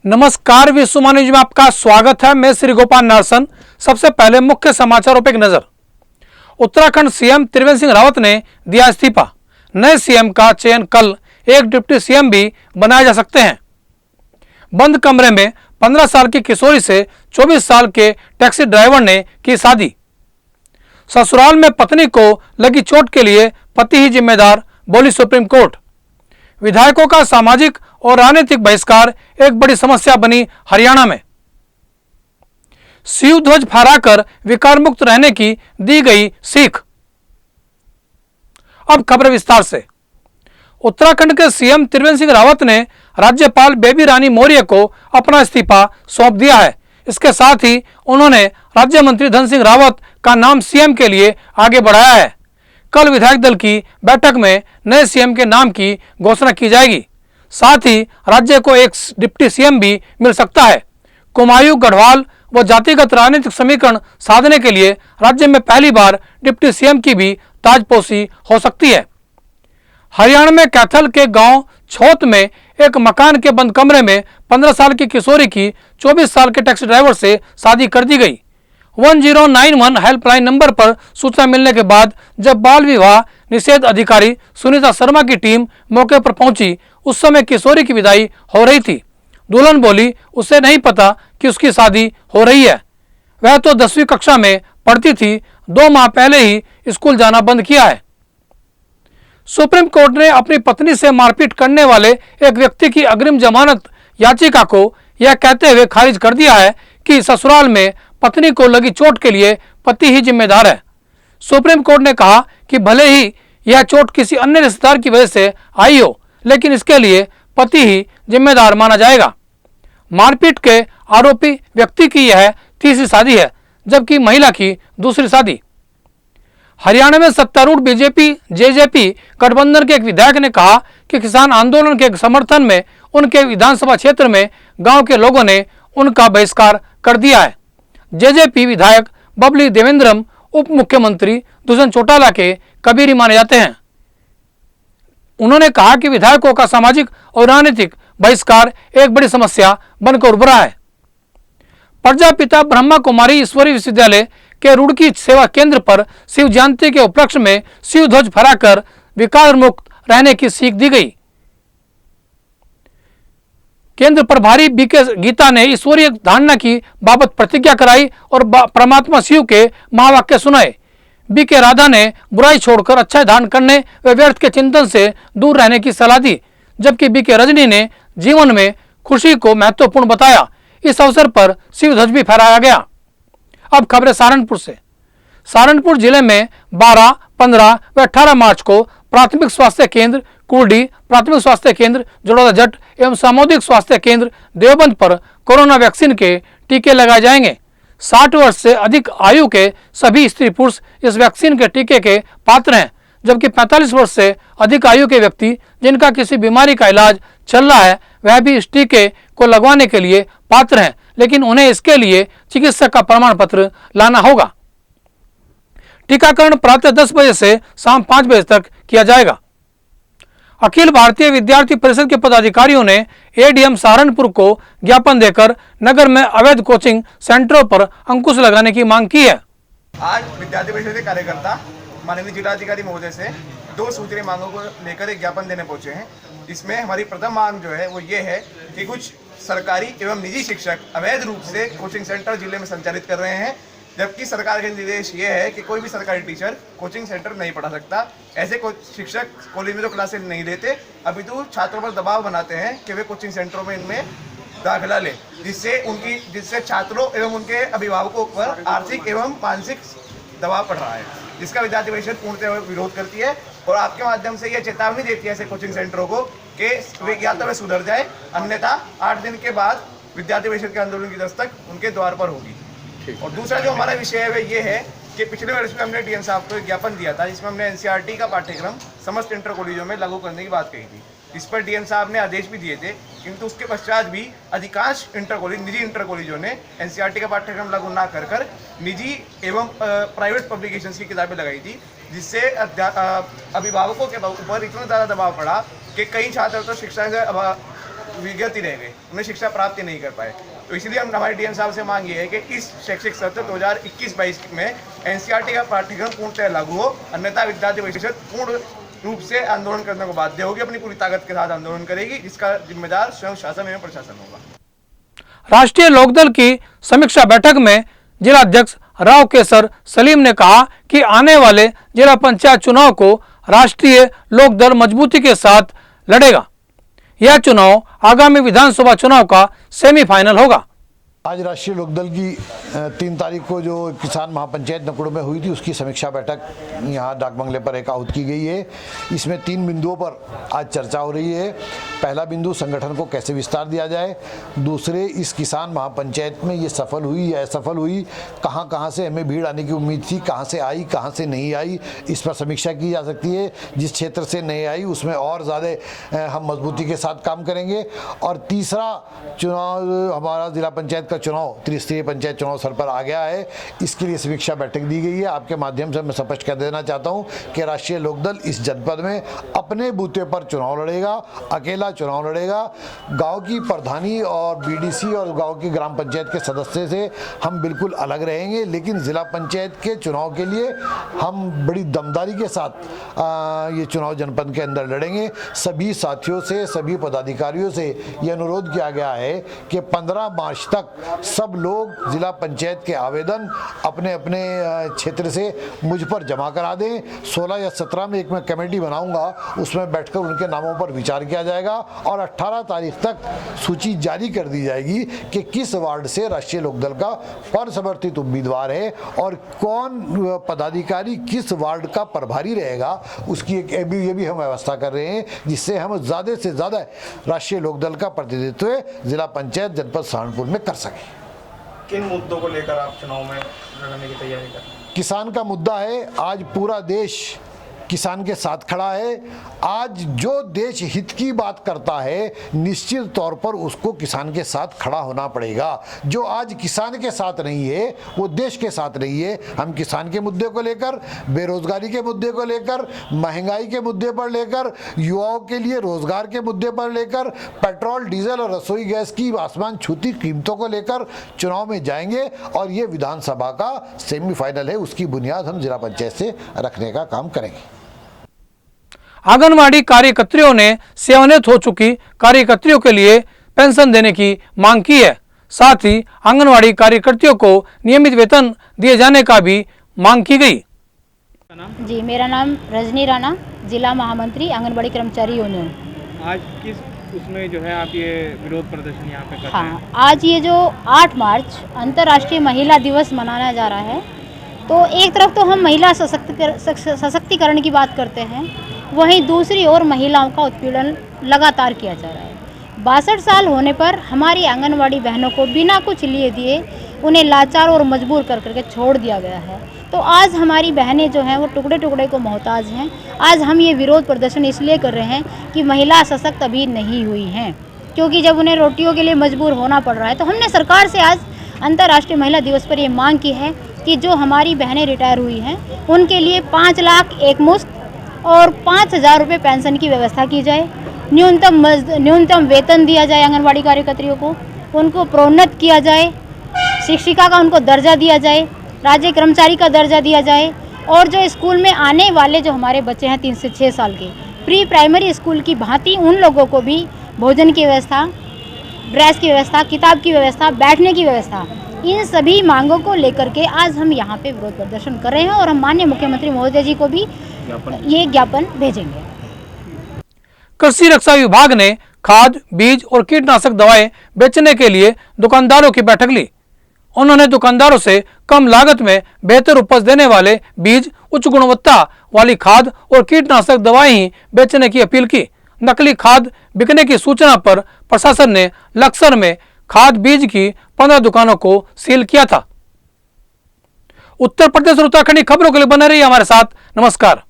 नमस्कार, विश्वमा न्यूज में आपका स्वागत है। मैं श्री गोपाल नारसन। सबसे पहले मुख्य समाचारों पर एक नजर। उत्तराखंड सीएम त्रिवेंद्र सिंह रावत ने दिया इस्तीफा। नए सीएम का चयन कल, एक डिप्टी सीएम भी बनाए जा सकते हैं। बंद कमरे में 15 साल की किशोरी से 24 साल के टैक्सी ड्राइवर ने की शादी। ससुराल में पत्नी को लगी चोट के लिए पति ही जिम्मेदार, बोली सुप्रीम कोर्ट। विधायकों का सामाजिक और राजनीतिक बहिष्कार एक बड़ी समस्या बनी हरियाणा में। शिव ध्वज फहराकर विकार मुक्त रहने की दी गई सीख। अब खबर विस्तार से। उत्तराखंड के सीएम त्रिवेंद्र सिंह रावत ने राज्यपाल बेबी रानी मौर्य को अपना इस्तीफा सौंप दिया है। इसके साथ ही उन्होंने राज्य मंत्री धन सिंह रावत का नाम सीएम के लिए आगे बढ़ाया है। कल विधायक दल की बैठक में नए सीएम के नाम की घोषणा की जाएगी। साथ ही राज्य को एक डिप्टी सीएम भी मिल सकता है। कुमायूं, गढ़वाल व जातिगत राजनीतिक समीकरण साधने के लिए राज्य में पहली बार डिप्टी सीएम की भी ताजपोशी हो सकती है। हरियाणा में कैथल के गांव छोत में एक मकान के बंद कमरे में 15 साल की किशोरी की 24 साल के टैक्सी ड्राइवर से शादी कर दी गई। 1091 हेल्पलाइन नंबर पर सूचना मिलने के बाद जब बाल विवाह निषेध अधिकारी सुनीता शर्मा की टीम मौके पर पहुंची, उस समय किशोरी की विदाई हो रही थी। दुल्हन बोली उसे नहीं पता कि उसकी शादी हो रही है। वह तो 10वीं कक्षा में पढ़ती थी। 2 माह पहले ही स्कूल जाना बंद किया है। सुप्रीम कोर्ट ने अपनी पत्नी से मारपीट करने वाले एक व्यक्ति की अग्रिम जमानत याचिका को यह कहते हुए खारिज कर दिया है कि ससुराल में पत्नी को लगी चोट के लिए पति ही जिम्मेदार है। सुप्रीम कोर्ट ने कहा कि भले ही यह चोट किसी अन्य रिश्तेदार की वजह से आई हो, लेकिन इसके लिए पति ही जिम्मेदार माना जाएगा। मारपीट के आरोपी व्यक्ति की यह तीसरी शादी है, जबकि महिला की दूसरी शादी। हरियाणा में सत्तारूढ़ बीजेपी जेजेपी गठबंधन के एक विधायक ने कहा कि किसान आंदोलन के समर्थन में उनके विधानसभा क्षेत्र में गांव के लोगों ने उनका बहिष्कार कर दिया है। जेजेपी विधायक बबली देवेंद्रम उप मुख्यमंत्री दुष्यंत चौटाला के कबीरी माने जाते हैं। उन्होंने कहा कि विधायकों का सामाजिक और राजनीतिक बहिष्कार एक बड़ी समस्या बनकर उभरा है। प्रजापिता ब्रह्मा कुमारी ईश्वरी विश्वविद्यालय के रुड़की सेवा केंद्र पर शिव जयंती के उपलक्ष्य में शिव ध्वज फहराकर विकार मुक्त रहने की सीख दी गई। केंद्र प्रभारी बीके गीता ने ईश्वरीय धारणा की बाबत प्रतिज्ञा कराई और परमात्मा शिव के महावाक्य सुनाए। बीके राधा ने बुराई छोड़कर अच्छा धारण करने व व्यर्थ के चिंतन से दूर रहने की सलाह दी, जबकि बीके रजनी ने जीवन में खुशी को महत्वपूर्ण बताया। इस अवसर पर शिव ध्वज भी फहराया गया। अब खबरें सहारनपुर से। सहारनपुर जिले में 12, 15 व 18 मार्च को प्राथमिक स्वास्थ्य केंद्र कुर्डी, प्राथमिक स्वास्थ्य केंद्र जड़ौदा जट एवं सामुदायिक स्वास्थ्य केंद्र देवबंद पर कोरोना वैक्सीन के टीके लगाए जाएंगे। 60 वर्ष से अधिक आयु के सभी स्त्री पुरुष इस वैक्सीन के टीके के पात्र हैं, जबकि 45 वर्ष से अधिक आयु के व्यक्ति जिनका किसी बीमारी का इलाज चल रहा है वह भी इस टीके को लगवाने के लिए पात्र हैं, लेकिन उन्हें इसके लिए चिकित्सक का प्रमाण पत्र लाना होगा। टीकाकरण प्रातः 10 बजे से शाम 5 बजे तक किया जाएगा। अखिल भारतीय विद्यार्थी परिषद के पदाधिकारियों ने एडीएम सहारनपुर को ज्ञापन देकर नगर में अवैध कोचिंग सेंटरों पर अंकुश लगाने की मांग की है। आज विद्यार्थी परिषद के कार्यकर्ता माननीय जिलाधिकारी महोदय से 2 सूत्रीय मांगों को लेकर एक ज्ञापन देने पहुंचे हैं। इसमें हमारी प्रथम मांग जो है वो ये है कि कुछ सरकारी एवं निजी शिक्षक अवैध रूप से कोचिंग सेंटर जिले में संचालित कर रहे हैं, जबकि सरकार के निर्देश ये है कि कोई भी सरकारी टीचर कोचिंग सेंटर नहीं पढ़ा सकता। ऐसे शिक्षक कॉलेज में तो क्लासेस नहीं लेते, अभी तो छात्रों पर दबाव बनाते हैं कि वे कोचिंग सेंटरों में इनमें दाखिला लें, जिससे छात्रों एवं उनके अभिभावकों पर आर्थिक एवं मानसिक दबाव पड़ रहा है, जिसका विद्यार्थी परिषद पूर्णतः विरोध करती है और आपके माध्यम से यह चेतावनी देती है ऐसे कोचिंग सेंटरों को कि वे या तो वे सुधर जाए, अन्यथा 8 दिन के बाद विद्यार्थी परिषद के आंदोलन की दस्तक उनके द्वार पर होगी। और दूसरा जो हमारा विषय है वह ये है कि पिछले वर्ष में हमने डीएम साहब को एक ज्ञापन दिया था, जिसमें हमने एनसीईआरटी का पाठ्यक्रम समस्त इंटर कॉलेजों में लागू करने की बात कही थी। इस पर डीएम साहब ने आदेश भी दिए थे, किंतु उसके पश्चात भी अधिकांश निजी इंटर कॉलेजों ने एनसीईआरटी का पाठ्यक्रम लागू ना कर निजी एवं प्राइवेट पब्लिकेशंस की किताबें लगाई थी, जिससे अभिभावकों के ऊपर इतना ज़्यादा दबाव पड़ा कि कई छात्र तो शिक्षा से विगत ही रह गए, उन्हें शिक्षा प्राप्त ही नहीं कर पाए। तो इसलिए हम हमारे डीएम साहब से मांग ये है कि इस शैक्षिक सत्र 2021-22 में एनसीईआरटी का पाठ्यक्रम पूर्णतः लागू हो, अन्यथा विद्यार्थी परिषद पूर्ण रूप से आंदोलन करने को बाध्य होगी, अपनी पूरी ताकत के साथ आंदोलन करेगी, जिसका जिम्मेदार स्वयं शासन एवं प्रशासन होगा। राष्ट्रीय लोकदल की समीक्षा बैठक में जिला अध्यक्ष राव केसर सलीम ने कहा कि आने वाले जिला पंचायत चुनाव को राष्ट्रीय लोकदल मजबूती के साथ लड़ेगा। यह चुनाव आगामी विधानसभा चुनाव का सेमीफाइनल होगा। आज राष्ट्रीय लोकदल की 3 तारीख को जो किसान महापंचायत नकुड़ में हुई थी, उसकी समीक्षा बैठक यहाँ डाक बंगले पर एक आहूत की गई है। इसमें 3 बिंदुओं पर आज चर्चा हो रही है। पहला बिंदु, संगठन को कैसे विस्तार दिया जाए। दूसरे, इस किसान महापंचायत में ये सफल हुई या असफल हुई, कहाँ कहाँ से हमें भीड़ आने की उम्मीद थी, कहाँ से आई, कहाँ से नहीं आई, इस पर समीक्षा की जा सकती है। जिस क्षेत्र से नहीं आई उसमें और ज़्यादा हम मजबूती के साथ काम करेंगे। और तीसरा चुनाव, हमारा जिला पंचायत का चुनाव, त्रिस्तरीय पंचायत चुनाव सर पर आ गया है, इसके लिए समीक्षा बैठक दी गई है। आपके माध्यम से मैं स्पष्ट कर देना चाहता हूं कि राष्ट्रीय लोकदल इस जनपद में अपने बूते पर चुनाव लड़ेगा, अकेला चुनाव लड़ेगा। गांव की प्रधानी और बीडीसी और गांव की ग्राम पंचायत के सदस्य से हम बिल्कुल अलग रहेंगे, लेकिन जिला पंचायत के चुनाव के लिए हम बड़ी दमदारी के साथ ये चुनाव जनपद के अंदर लड़ेंगे। सभी साथियों से, सभी पदाधिकारियों से ये अनुरोध किया गया है कि 15 मार्च तक सब लोग जिला पंचायत के आवेदन अपने अपने क्षेत्र से मुझ पर जमा करा दें। 16 या 17 में एक मैं कमेटी बनाऊंगा, उसमें बैठकर उनके नामों पर विचार किया जाएगा और 18 तारीख तक सूची जारी कर दी जाएगी कि किस वार्ड से राष्ट्रीय लोकदल का परसमर्थित उम्मीदवार है और कौन पदाधिकारी किस वार्ड का प्रभारी रहेगा। उसकी ये भी हम व्यवस्था कर रहे हैं, जिससे हम ज़्यादा से ज़्यादा राष्ट्रीय लोकदल का प्रतिनिधित्व जिला पंचायत जनपद सहारनपुर में कर सकें। किन मुद्दों को लेकर आप चुनाव में लड़ने की तैयारी कर रहे हैं? किसान का मुद्दा है। आज पूरा देश किसान के साथ खड़ा है। आज जो देश हित की बात करता है, निश्चित तौर पर उसको किसान के साथ खड़ा होना पड़ेगा। जो आज किसान के साथ नहीं है वो देश के साथ नहीं है। हम किसान के मुद्दे को लेकर, बेरोजगारी के मुद्दे को लेकर, महंगाई के मुद्दे पर लेकर, युवाओं के लिए रोजगार के मुद्दे पर लेकर, पेट्रोल, डीजल और रसोई गैस की आसमान छूती कीमतों को लेकर चुनाव में जाएंगे और ये विधानसभा का सेमीफाइनल है, उसकी बुनियाद हम जिला पंचायत से रखने का काम करेंगे। आंगनवाड़ी कार्यकर्तियों ने सेवानिवृत्त हो चुकी कार्यकर्तियों के लिए पेंशन देने की मांग की है। साथ ही आंगनवाड़ी कार्यकर्तियों को नियमित वेतन दिए जाने का भी मांग की गई। जी, मेरा नाम रजनी राणा, जिला महामंत्री आंगनबाड़ी कर्मचारी यूनियन। आज किस उसमें जो है आप ये विरोध प्रदर्शन यहाँ पे कर रहे हैं? हाँ, आज ये जो 8 मार्च अंतर्राष्ट्रीय महिला दिवस मनाया जा रहा है, तो एक तरफ तो हम महिला सशक्तिकरण की बात करते हैं, वहीं दूसरी ओर महिलाओं का उत्पीड़न लगातार किया जा रहा है। 62 साल होने पर हमारी आंगनवाड़ी बहनों को बिना कुछ लिए दिए उन्हें लाचार और मजबूर कर करके छोड़ दिया गया है। तो आज हमारी बहनें जो हैं वो टुकड़े टुकड़े को मोहताज हैं। आज हम ये विरोध प्रदर्शन इसलिए कर रहे हैं कि महिला सशक्त अभी नहीं हुई हैं, क्योंकि जब उन्हें रोटियों के लिए मजबूर होना पड़ रहा है, तो हमने सरकार से आज अंतर्राष्ट्रीय महिला दिवस पर ये मांग की है कि जो हमारी बहनें रिटायर हुई हैं उनके लिए 5 लाख एकमुश्त और 5,000 रुपये पेंशन की व्यवस्था की जाए। न्यूनतम वेतन दिया जाए आंगनवाड़ी कार्यकर्तियों को, उनको प्रोन्नत किया जाए, शिक्षिका का उनको दर्जा दिया जाए, राज्य कर्मचारी का दर्जा दिया जाए, और जो स्कूल में आने वाले जो हमारे बच्चे हैं 3 से 6 साल के, प्री प्राइमरी स्कूल की भांति उन लोगों को भी भोजन की व्यवस्था, ड्रेस की व्यवस्था, किताब की व्यवस्था, बैठने की व्यवस्था, इन सभी मांगों को लेकर के आज हम यहाँ पे विरोध प्रदर्शन कर रहे हैं और हम माननीय मुख्यमंत्री महोदय जी को भी ये ज्ञापन भेजेंगे। कृषि रक्षा विभाग ने खाद, बीज और कीटनाशक दवाएं बेचने के लिए दुकानदारों की बैठक ली। उन्होंने दुकानदारों से कम लागत में बेहतर उपज देने वाले बीज, उच्च गुणवत्ता वाली खाद और कीटनाशक दवाएं ही बेचने की अपील की। नकली खाद बिकने की सूचना पर प्रशासन ने लक्सर में खाद बीज की 15 दुकानों को सील किया था। उत्तर प्रदेश और उत्तराखंड की खबरों के लिए बने रहिए हमारे साथ। नमस्कार।